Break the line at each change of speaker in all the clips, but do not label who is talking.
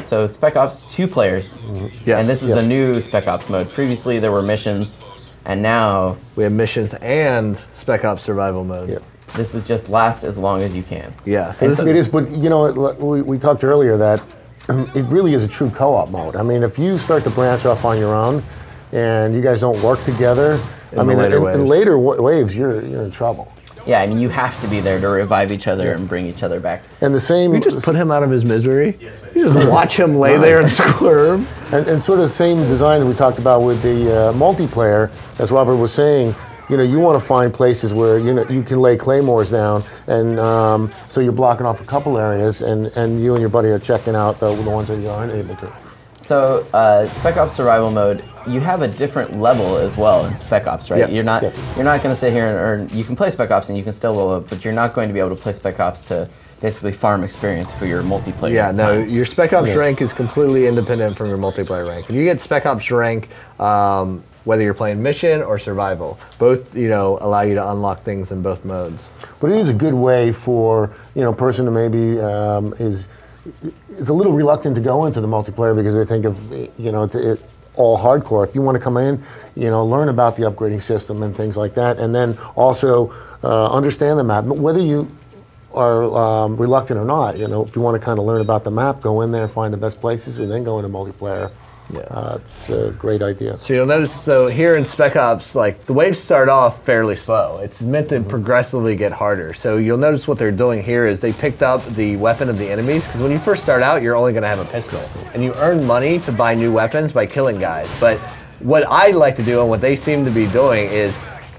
So Spec Ops 2 players,
Yes,
and this is the new Spec Ops mode. Previously there were missions, and now
we have missions and Spec Ops Survival mode.
Yep.
this is just last as long as you can.
Yeah, so
It is, but you know, we talked earlier that it really is a true co-op mode. I mean, if you start to branch off on your own, and you guys don't work together, I mean, in later waves, you're in trouble.
Yeah, I mean, you have to be there to revive each other and bring each other back.
And the same...
You just put him out of his misery? You just watch him lay there and squirm?
And sort of the same design that we talked about with the multiplayer, as Robert was saying, you know, you want to find places where, you know, you can lay claymores down, and so you're blocking off a couple areas, and you and your buddy are checking out the ones that you aren't able to.
So, Spec Ops Survival mode, you have a different level as well in Spec Ops, right?
Yeah.
You're not going to sit here and earn. You can play Spec Ops and you can still level up, but you're not going to be able to play Spec Ops to basically farm experience for your multiplayer.
Yeah, no, your Spec Ops rank is completely independent from your multiplayer rank. And you get Spec Ops rank whether you're playing mission or survival. Both, you know, allow you to unlock things in both modes.
But it is a good way for, you know, a person who maybe is a little reluctant to go into the multiplayer because they think of, you know, it all hardcore. If you want to come in, you know, learn about the upgrading system and things like that, and then also understand the map. Whether you are reluctant or not, you know, if you want to kind of learn about the map, go in there, find the best places, and then go into multiplayer. Yeah. It's a great idea.
So you'll notice, so here in Spec Ops, like the waves start off fairly slow. It's meant to progressively get harder. So you'll notice what they're doing here is they picked up the weapon of the enemies, because when you first start out, you're only going to have a pistol. And you earn money to buy new weapons by killing guys. But what I like to do, and what they seem to be doing, is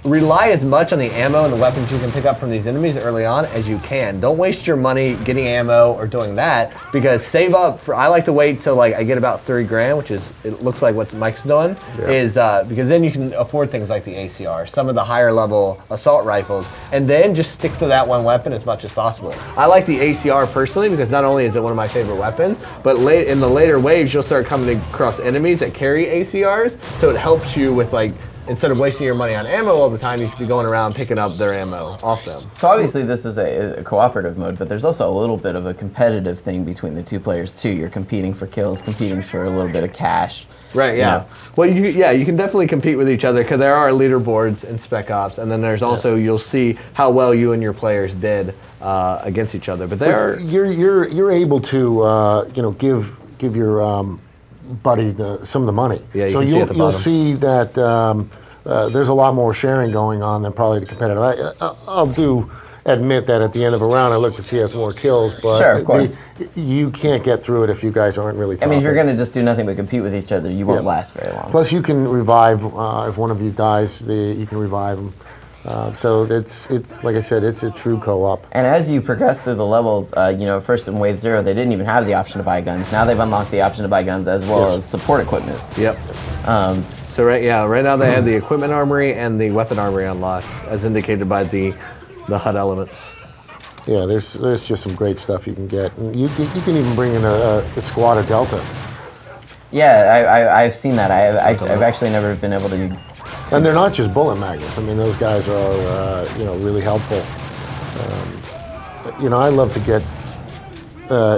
rely as much on the ammo and the weapons you can pick up from these enemies early on as you can. Don't waste your money getting ammo or doing that, because save up for, I like to wait till like I get about 3 grand, which is, it looks like what Mike's doing, is because then you can afford things like the ACR, some of the higher level assault rifles, and then just stick to that one weapon as much as possible. I like the ACR personally because not only is it one of my favorite weapons, but in the later waves you'll start coming across enemies that carry ACRs, so it helps you with like, instead of wasting your money on ammo all the time, you should be going around picking up their ammo off them.
So obviously this is a cooperative mode, but there's also a little bit of a competitive thing between the two players too. You're competing for kills, competing for a little bit of cash.
Right, yeah. You know. Well, you can definitely compete with each other because there are leaderboards in Spec Ops, and then there's also, you'll see how well you and your players did against each other. But
you're able to you know, give your buddy some of the money.
Yeah,
so you'll see that there's a lot more sharing going on than probably the competitive. I'll admit that at the end of a round I look to see who has more kills, but
sure, of course.
You can't get through it if you guys aren't really tough.
I mean, if you're going to just do nothing but compete with each other, you won't last very long.
Plus you can revive, if one of you dies, you can revive them. So it's like I said, it's a true co-op.
And as you progress through the levels, you know, first in Wave 0, they didn't even have the option to buy guns. Now they've unlocked the option to buy guns as well as support equipment.
Yep. So right now they have the equipment armory and the weapon armory unlocked, as indicated by the HUD elements.
Yeah, there's just some great stuff you can get. And you can even bring in a squad of Delta.
Yeah, I've seen that. I've actually never been able to.
And they're not just bullet magnets. I mean, those guys are you know, really helpful. You know, I love to get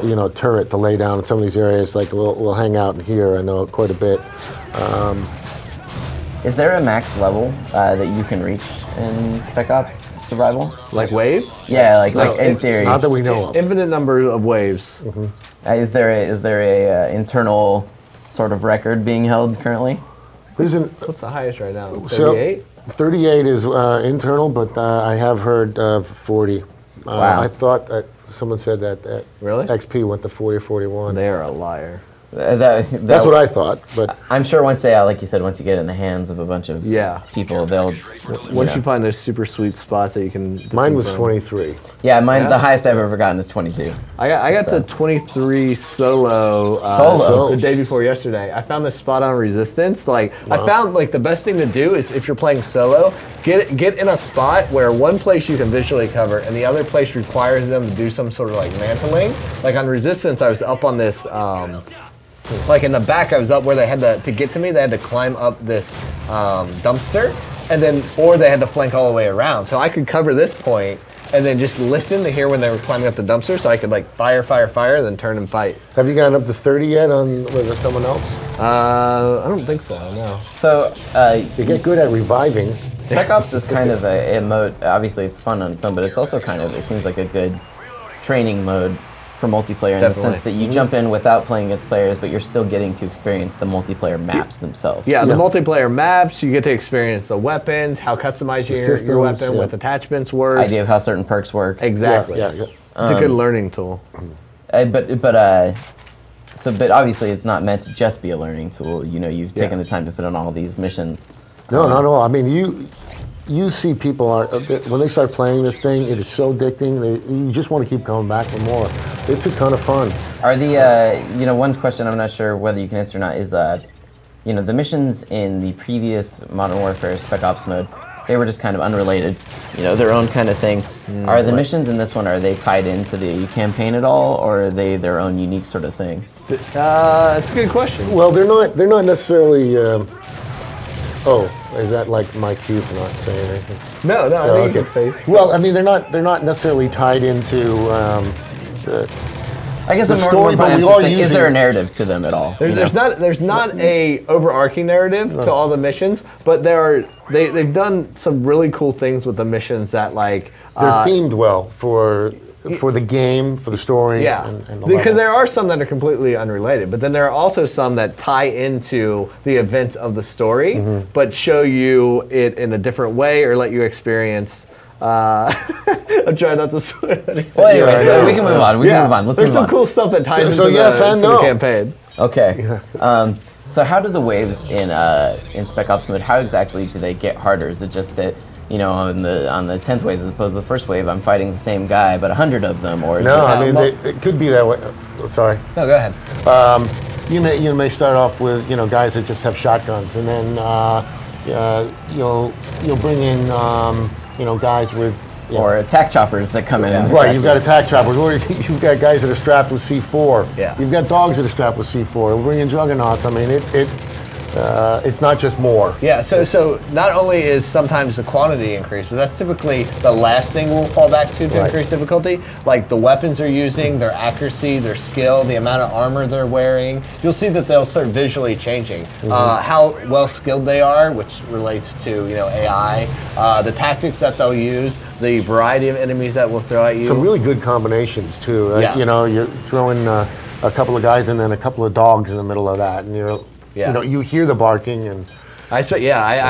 you know, a turret to lay down in some of these areas. Like we'll hang out in here. I know quite a bit.
Is there a max level that you can reach in Spec Ops Survival?
Like wave?
Yeah, like in theory.
Not that we know of.
Infinite number of waves.
Is there a internal sort of record being held currently?
What's the highest right now? 38?
So 38 is internal, but I have heard 40.
Wow.
I thought that someone said that
really?
XP went to 40 or 41.
They're a liar.
That's what I thought, but
I'm sure once like you said, once you get it in the hands of a bunch of people, they'll.
Once you find those super sweet spots that you can.
Mine was 23.
Yeah, mine. Yeah. The highest I've ever gotten is 22.
I got to 23 solo. The day before yesterday. I found this spot on Resistance. Like I found like the best thing to do is if you're playing solo, get in a spot where one place you can visually cover and the other place requires them to do some sort of like mantling. Like on Resistance, I was up on this. Like in the back, I was up where they had to get to me, they had to climb up this dumpster, and then, or they had to flank all the way around. So I could cover this point, and then just listen to hear when they were climbing up the dumpster, so I could like fire, then turn and fight.
Have you gotten up to 30 yet with someone else?
I don't think so. No.
So
You get good at reviving.
Spec Ops is kind of a mode. Obviously, it's fun on its own, but it's also kind of, it seems like a good training mode for multiplayer in the sense that you jump in without playing against players, but you're still getting to experience the multiplayer maps themselves.
Yeah, the multiplayer maps, you get to experience the weapons, how customized your weapon with attachments works.
Idea of how certain perks work.
Exactly.
Yeah.
It's a good learning tool.
But obviously it's not meant to just be a learning tool. You know, you've taken the time to put on all these missions.
No, not at all. I mean, you see people when they start playing this thing, it is so addicting. You just want to keep coming back for more. It's a ton of fun.
Are the one question I'm not sure whether you can answer or not is the missions in the previous Modern Warfare Spec Ops mode, they were just kind of unrelated, their own kind of thing. Are the missions in this one, are they tied into the campaign at all, or are they their own unique sort of thing?
That's a good question.
Well, they're not necessarily. Is that like my cue for not saying anything?
No, I think you could say.
Well, I mean, they're not necessarily tied into.
I guess
the
I'm
story,
more
but we
to
are
say,
using.
is there a narrative to them at all?
There's not a overarching narrative to all the missions, but they've done some really cool things with the missions that like.
They're themed well for the game, for the story.
Yeah,
and the
because
levels.
there are some that are completely unrelated, but then there are also some that tie into the events of the story, but show you it in a different way or let you experience. I'm trying not to swear.
Well, anyway, so we can move on. Let's
There's
move on.
some cool stuff that ties
So
into
yes and
the
no.
campaign.
Okay. So how do the waves in Spec Ops mode? How exactly do they get harder? Is it just that on the 10th wave as opposed to the first wave, I'm fighting the same guy, but 100 of them, or is
No, I mean it could be that way. Sorry.
No, go ahead.
You may start off with guys that just have shotguns, and then you'll bring in guys with
or attack choppers that come in? And
right, you've got attack choppers, or you've got guys that are strapped with C4.
Yeah.
You've got dogs that are strapped with C4. We'll bring in juggernauts. I mean, it's not just more.
Yeah, so not only is sometimes the quantity increased, but that's typically the last thing we'll fall back to increase difficulty. Like the weapons they're using, their accuracy, their skill, the amount of armor they're wearing. You'll see that they'll start visually changing. How well skilled they are, which relates to AI, the tactics that they'll use, the variety of enemies that will throw at you.
Some really good combinations too.
Yeah.
You throw in a couple of guys and then a couple of dogs in the middle of that, and you hear the barking and.
I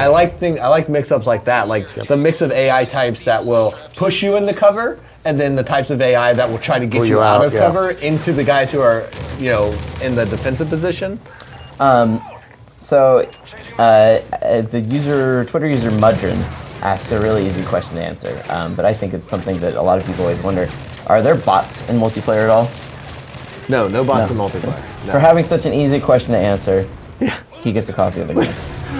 like mix-ups like that, like the mix of AI types that will push you into cover, and then the types of AI that will try to get you out of cover into the guys who are in the defensive position.
The Twitter user Mudrin asked a really easy question to answer, but I think it's something that a lot of people always wonder: are there bots in multiplayer at all?
No bots in multiplayer. No.
For having such an easy question to answer, he gets a copy of the game.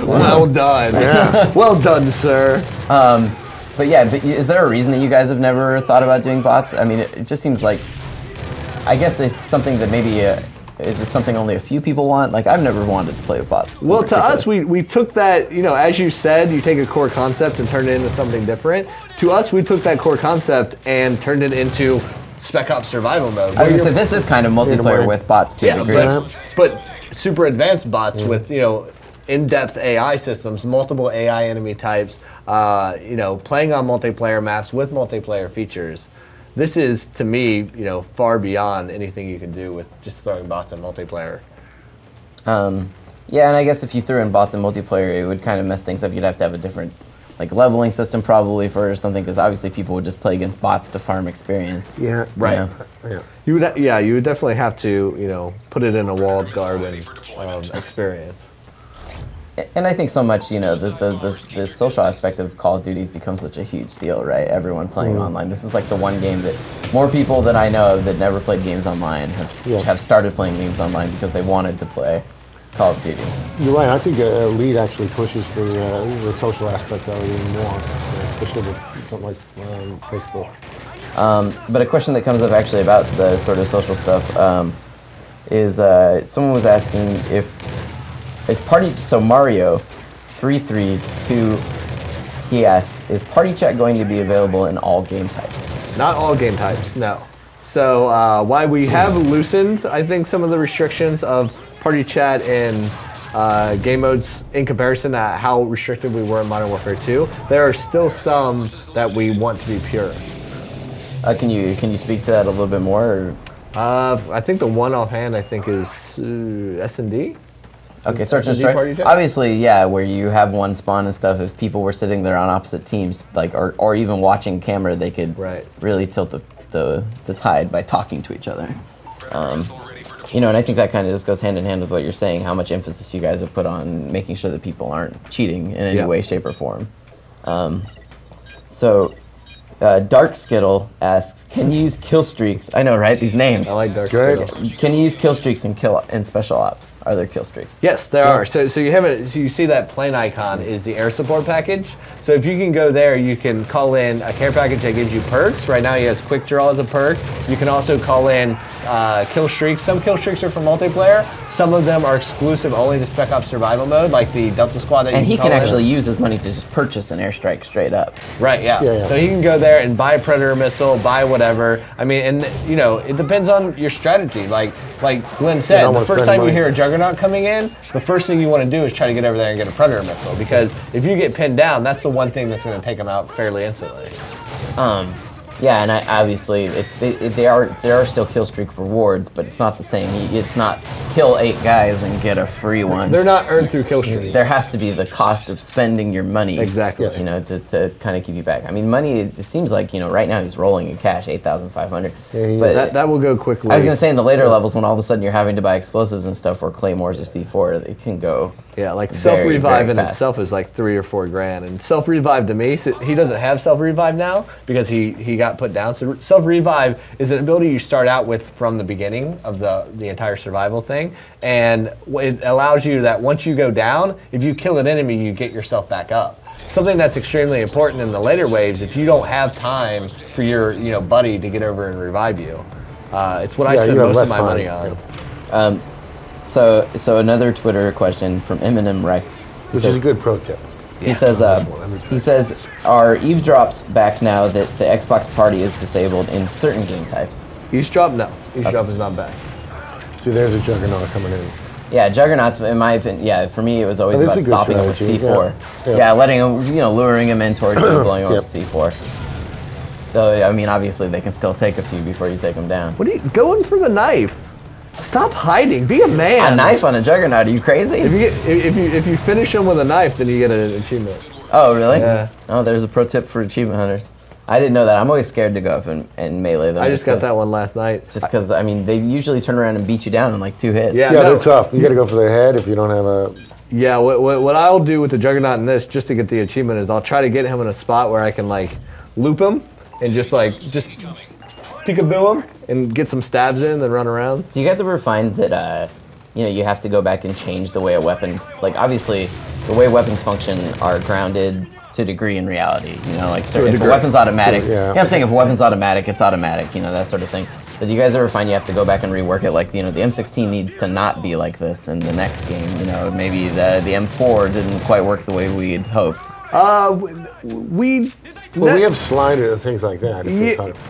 Well done. Yeah. Well done, sir.
But is there a reason that you guys have never thought about doing bots? I mean, it just seems like, I guess it's something that maybe, is it something only a few people want? Like, I've never wanted to play with bots.
Well, to us, we took that, as you said, you take a core concept and turn it into something different. To us, we took that core concept and turned it into Spec Ops Survival mode.
I was gonna say, this is kind of multiplayer with bots to a degree.
But super advanced bots with, in-depth AI systems, multiple AI enemy types, playing on multiplayer maps with multiplayer features. This is, to me, far beyond anything you can do with just throwing bots in multiplayer.
Yeah, and I guess if you threw in bots in multiplayer, it would kind of mess things up. You'd have to have a different leveling system probably for something, because obviously people would just play against bots to farm experience.
Yeah.
Right.
Yeah.
You would definitely have to, put it in a walled garden experience.
And I think so much, the social aspect of Call of Duty has become such a huge deal, right? Everyone playing online. This is like the one game that more people that I know of that never played games online have started playing games online because they wanted to play Call of Duty.
You're right. I think Elite actually pushes the social aspect of it even more, especially with something like Facebook.
But a question that comes up actually about the sort of social stuff is someone was asking so Mario 332, he asked, is party chat going to be available in all game types?
Not all game types, no. So why we have loosened, I think, some of the restrictions of party chat and game modes in comparison to how restricted we were in Modern Warfare 2, there are still some that we want to be pure.
Can you speak to that a little bit more? Or?
I think the one offhand I think is S&D.
Okay, search and destroy. Obviously, yeah, where you have one spawn and stuff. If people were sitting there on opposite teams, like or even watching camera, they could really tilt the tide by talking to each other. You know, and I think that kind of just goes hand in hand with what you're saying. How much emphasis you guys have put on making sure that people aren't cheating in any way, shape, or form. Dark Skittle asks, can you use kill streaks? I know, right? These names.
I like Dark Skittle.
Can you use kill streaks in special ops? Are there kill streaks?
Yes, there are. So you have it. So you see that plane icon is the air support package. So if you can go there, you can call in a care package that gives you perks. Right now, he has quick draw as a perk. You can also call in kill streaks. Some kill streaks are for multiplayer. Some of them are exclusive only to Spec Ops Survival mode, like the Delta Squad. That
and
you
he can actually use his money to just purchase an airstrike straight up.
Right. Yeah. So he can go there and buy a Predator missile, buy whatever. I mean, and you know, it depends on your strategy. Like Glenn said, the first time you hear a Juggernaut coming in, the first thing you want to do is try to get over there and get a Predator missile, because if you get pinned down, that's the one thing that's going to take them out fairly instantly.
Yeah, and obviously there are still kill streak rewards, but it's not the same. It's not kill 8 guys and get a free one.
They're not earned through kill streaks.
There has to be the cost of spending your money.
Exactly.
You know, to kind of keep you back. I mean, money. It seems like, you know, right now he's rolling in cash, 8,500.
But that will go quickly.
I was gonna say in the later levels, when all of a sudden you're having to buy explosives and stuff, or claymores or C4, it can go.
Yeah, like self-revive in itself is like 3 or 4 grand, and self-revive to me, he doesn't have self-revive now because he got put down. So self-revive is an ability you start out with from the beginning of the entire survival thing, and it allows you that once you go down, if you kill an enemy, you get yourself back up. Something that's extremely important in the later waves, if you don't have time for your buddy to get over and revive you. It's what I spend most of my money on.
So another Twitter question from Eminem Rex,
which is a good pro tip.
He says, are eavesdrops back now that the Xbox Party is disabled in certain game types?
Eavesdrop, no. Eavesdrop is not back.
See, there's a Juggernaut coming in.
Yeah, Juggernauts, in my opinion, yeah, for me it was always about stopping him with C4. Yeah, letting him, luring him in towards you, blowing him with C4. So, I mean, obviously they can still take a few before you take them down.
What are you going for the knife? Stop hiding. Be a man.
A knife on a Juggernaut? Are you crazy?
If you finish him with a knife, then you get an achievement.
Oh, really?
Yeah.
Oh, there's a pro tip for achievement hunters. I didn't know that. I'm always scared to go up and melee them.
I just got that one last night.
Just because, I mean, they usually turn around and beat you down in like 2 hits.
Yeah, they're tough. You got to go for their head if you don't have a...
Yeah, what I'll do with the Juggernaut in this, just to get the achievement, is I'll try to get him in a spot where I can like loop him and just peekaboo him and get some stabs in and then run around.
Do you guys ever find that you have to go back and change the way a weapon, like obviously the way weapons function are grounded to a degree in reality, like so if a weapon's automatic, I'm saying if a weapon's automatic, it's automatic, that sort of thing. But do you guys ever find you have to go back and rework it, like the M16 needs to not be like this in the next game, maybe the M4 didn't quite work the way we'd hoped?
We have slider things like that.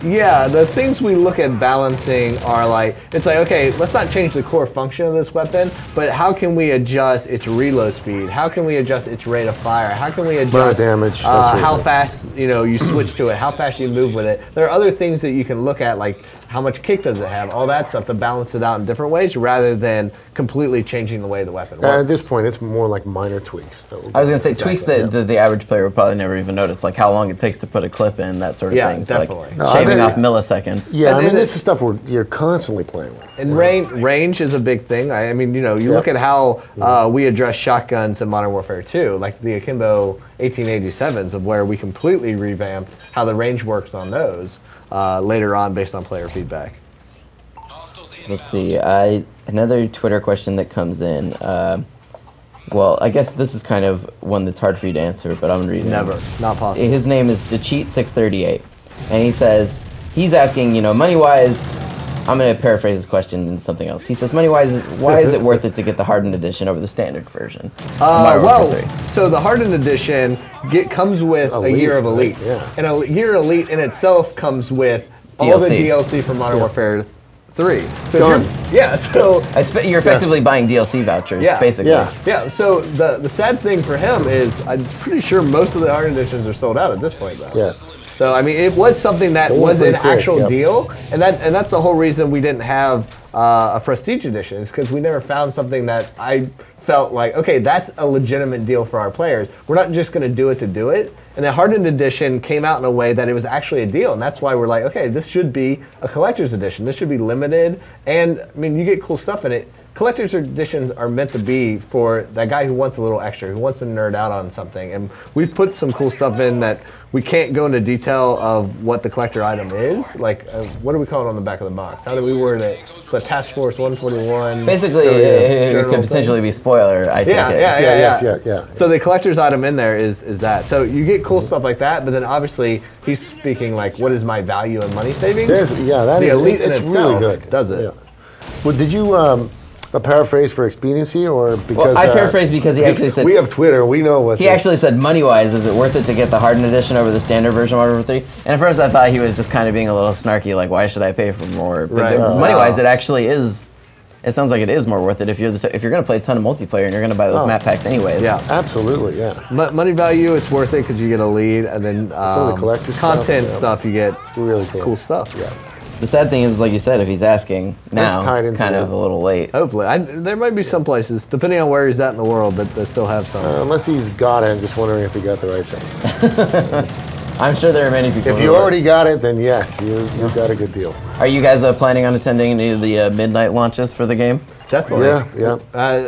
Yeah, the things we look at balancing are like, it's like, okay, let's not change the core function of this weapon, but how can we adjust its reload speed? How can we adjust its rate of fire? How can we adjust
damage,
how fast you switch to it? How fast you move with it? There are other things that you can look at, like how much kick does it have? All that stuff to balance it out in different ways, rather than completely changing the way the weapon works.
At this point, it's more like minor tweaks.
I was going to say tweaks that the average player would probably never even notice, like how long it takes to put a clip in, that sort of thing.
Definitely.
Like shaving off milliseconds.
Yeah, I mean, this is stuff you're constantly playing with.
And range is a big thing. I mean, you look at how we address shotguns in Modern Warfare 2, like the Akimbo 1887s, of where we completely revamped how the range works on those later on based on player feedback.
Let's see. Another Twitter question that comes in. Well, I guess this is kind of one that's hard for you to answer, but I'm going to read it.
Never. Not possible.
His name is DeCheat638, and he says, he's asking, money-wise, I'm going to paraphrase his question into something else. He says, money-wise, why is it worth it to get the Hardened Edition over the standard version?
Well, so the Hardened Edition comes with a year of Elite.
Right, yeah.
And a year of Elite in itself comes with all the DLC from Modern Warfare 3. So
Done.
So
You're effectively buying DLC vouchers, basically.
Yeah, so the sad thing for him is I'm pretty sure most of the Hardened Editions are sold out at this point, though.
Yeah.
So, I mean, it was something that was an actual deal, and that's the whole reason we didn't have a Prestige Edition, is because we never found something that I felt like, okay, that's a legitimate deal for our players. We're not just going to do it to do it. And the Hardened Edition came out in a way that it was actually a deal, and that's why we're like, okay, this should be a collector's edition. This should be limited, and, I mean, you get cool stuff in it. Collector's editions are meant to be for that guy who wants a little extra, who wants to nerd out on something. And we've put some cool stuff in that we can't go into detail of what the collector item is. Like, what do we call it on the back of the box? How do we word it? The Task Force 141.
Basically, it could potentially be spoiler, I take it.
Yeah.
So the collector's item in there is that. So you get cool stuff like that, but then obviously he's speaking like, what is my value and money savings?
The
Elite in
it's
itself
really good.
does it.
Yeah. Well, did you a paraphrase for expediency, or because
Well, I paraphrased because he actually said...
We have Twitter, we know what...
He actually said, money-wise, is it worth it to get the Hardened Edition over the standard version of Modern Warfare 3? And at first I thought he was just kind of being a little snarky, like, why should I pay for more? But money-wise, it actually is... It sounds like it is more worth it if you're going to play a ton of multiplayer and you're going to buy those map packs anyways.
Yeah,
absolutely, yeah.
Money value, it's worth it because you get a lead, and then
some of the collector
content stuff, you get
really
cool stuff.
Yeah.
The sad thing is, like you said, if he's asking now, it's kind of a little late.
Hopefully. There might be some places, depending on where he's at in the world, that still have some.
Unless he's got it, I'm just wondering if he got the right thing.
I'm sure there are many people.
If you already got it, then yes, you've got a good deal.
Are you guys planning on attending any of the midnight launches for the game?
Definitely.
Yeah.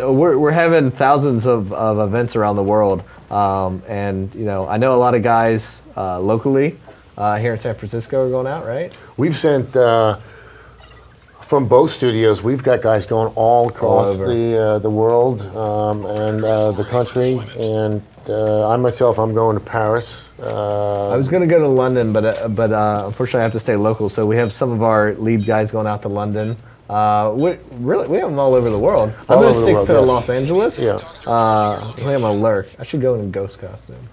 We're having thousands of events around the world, and I know a lot of guys locally here in San Francisco are going out, right?
We've sent from both studios. We've got guys going all across the world and the country, and I'm going to Paris.
I was going to go to London, but unfortunately I have to stay local. So we have some of our lead guys going out to London. We have them all over the world. I'm going to stick to Los Angeles.
Yeah.
I'm going to lurk. I should go in a ghost costume.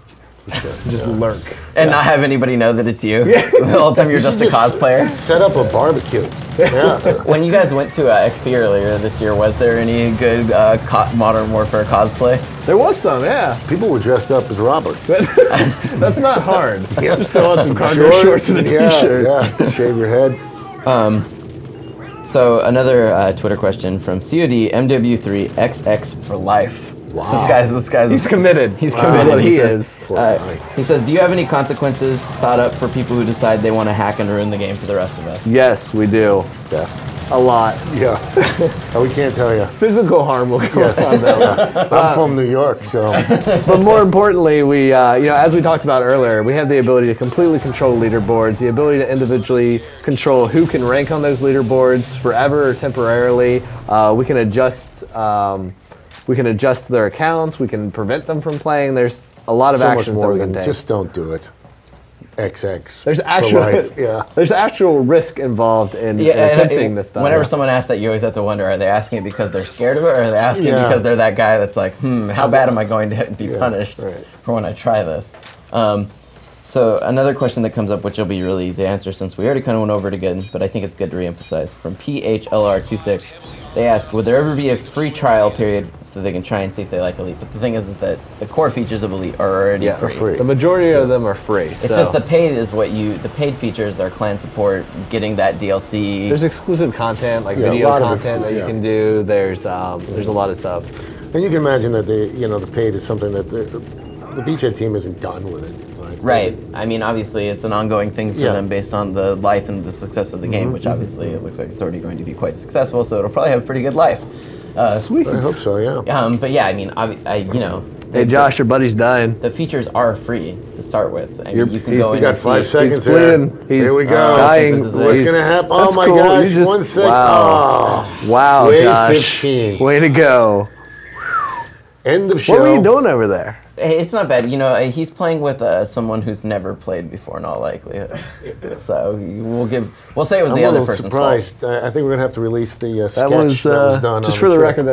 Just lurk.
And not have anybody know that it's you. The whole time you're just a cosplayer.
Set up a barbecue. Yeah.
When you guys went to XP earlier this year, was there any good Modern Warfare cosplay?
There was some, yeah.
People were dressed up as Robert.
That's not hard. Just throw on some cargo shorts and a t-shirt.
Yeah, shave your head.
So another Twitter question from COD MW3XX for life.
Wow.
This guy's he's committed.
He's committed.
He is.
He says, do you have any consequences thought up for people who decide they want to hack and ruin the game for the rest of us?
Yes, we do.
Yeah.
A lot.
Yeah. We can't tell you.
Physical harm will go on though.
I'm from New York, so.
But more importantly, we, as we talked about earlier, we have the ability to completely control leaderboards, the ability to individually control who can rank on those leaderboards forever or temporarily. We can adjust. We can adjust their accounts. We can prevent them from playing. There's a lot of actions that we can take.
Just don't do it. XX.
There's actual risk involved in attempting this stuff.
Whenever someone asks that, you always have to wonder: are they asking it because they're scared of it, or are they asking because they're that guy that's like, how bad am I going to be punished for when I try this? So another question that comes up, which will be really easy to answer since we already kind of went over it again, but I think it's good to reemphasize. From PHLR26, they ask, would there ever be a free trial period so they can try and see if they like Elite? But the thing is that the core features of Elite are already free.
The majority of them are free.
It's just the paid is the paid features are clan support, getting that DLC.
There's exclusive content, like video content that you can do. There's a lot of stuff.
And you can imagine that the paid is something that the Beachhead team isn't done with it.
Right. I mean, obviously, it's an ongoing thing for them based on the life and the success of the game, which obviously it looks like it's already going to be quite successful, so it'll probably have a pretty good life.
Sweet. I hope so, yeah.
But yeah, I mean,
hey, Josh, your buddy's dying.
The features are free to start with. I mean, you can go in.
You got 5 seconds
here.
Here we go.
Dying.
What's going to happen? Oh my gosh, 1 second.
Wow,
Wave
Josh.
15.
Way to go.
End of show.
What were you doing over there?
It's not bad. You know, he's playing with someone who's never played before in all likelihood. So we'll say it was the other person's fault.
Surprised. I think we're gonna have to release the sketch
that was
done.
just
on
for the
trip.
record.